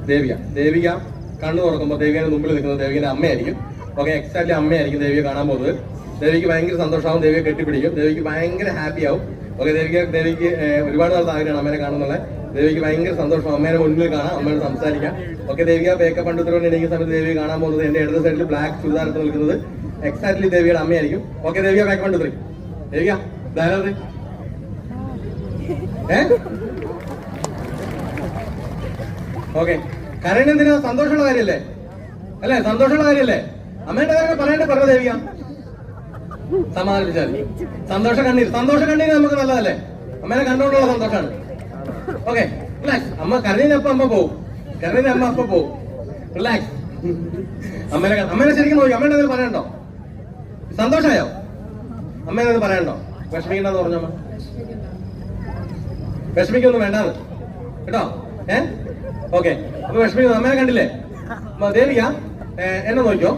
ദേവിക കണ്ണു തുറക്കുമ്പോൾ ദേവിയുടെ മുമ്പിൽ നിൽക്കുന്നത് ദേവിയുടെ അമ്മയായിരിക്കും. ഓക്കെ, എക്സാക്ട്ലി അമ്മയായിരിക്കും ദേവിയെ കാണാൻ പോകുന്നത്. ദേവിക്ക് ഭയങ്കര സന്തോഷമാവും, ദേവിയെ കെട്ടിപ്പിടിക്കും, ദേവിക്ക് ഭയങ്കര ഹാപ്പി ആവും. ഓക്കെ, ദേവിക്ക് ഒരുപാട് നാളത്തെ ആഗ്രഹമാണ് അമ്മേനെ കാണുന്നുള്ള. ദേവിക്ക് ഭയങ്കര സന്തോഷം, അമ്മേനെ മുന്നിൽ കാണാം, അമ്മയോട് സംസാരിക്കാം. ഓക്കെ, ദേവിക മേക്കപ്പ് പണ്ടുത്തോണ്ട് എനിക്ക് സമയത്ത് ദേവിയെ കാണാൻ പോകുന്നത് എന്റെ ഇടത് സൈഡിൽ ബ്ലാക്ക് ചുരിദാറിട്ട് നിൽക്കുന്നത് എക്സാക്ട്ലി ദേവിയുടെ അമ്മയായിരിക്കും. ഓക്കെ, ദേവിക മേക്കപ്പ് പണ്ടുത്രി ദേവിക ധാരാളം ഓക്കെ. കരയണ എന്തിനാ? സന്തോഷമുള്ള കാര്യല്ലേ അല്ലേ? സന്തോഷമുള്ള കാര്യല്ലേ? അമ്മേന്റെ കാര്യം പറഞ്ഞ ദേവിക സമാധാനിപ്പിച്ചാൽ സന്തോഷ കണ്ണീര് നമുക്ക് നല്ലതല്ലേ? അമ്മേനെ കണ്ടുകൊണ്ടുള്ള സന്തോഷമാണ്. Okay, relax. അമ്മ കരഞ്ഞപ്പോ അമ്മ പോവും, അമ്മ പോവും. റിലാക്സ്. അമ്മേനെ ശരിക്കും നോക്കി. അമ്മേന്റെ എന്തെങ്കിലും പറയണ്ടോ? സന്തോഷമായോ? അമ്മേനെ എന്തെങ്കിലും പറയണ്ടോ? വിഷമിക്കണ്ടെന്ന് പറഞ്ഞമ്മ. വിഷമിക്കൊന്നും വേണ്ടാന്ന് കേട്ടോ. ഓക്കെ, അപ്പൊ വിഷമിക്കുന്നു. അമ്മേനെ കണ്ടില്ലേ? ദേവിക എന്നെ നോക്കിയോ?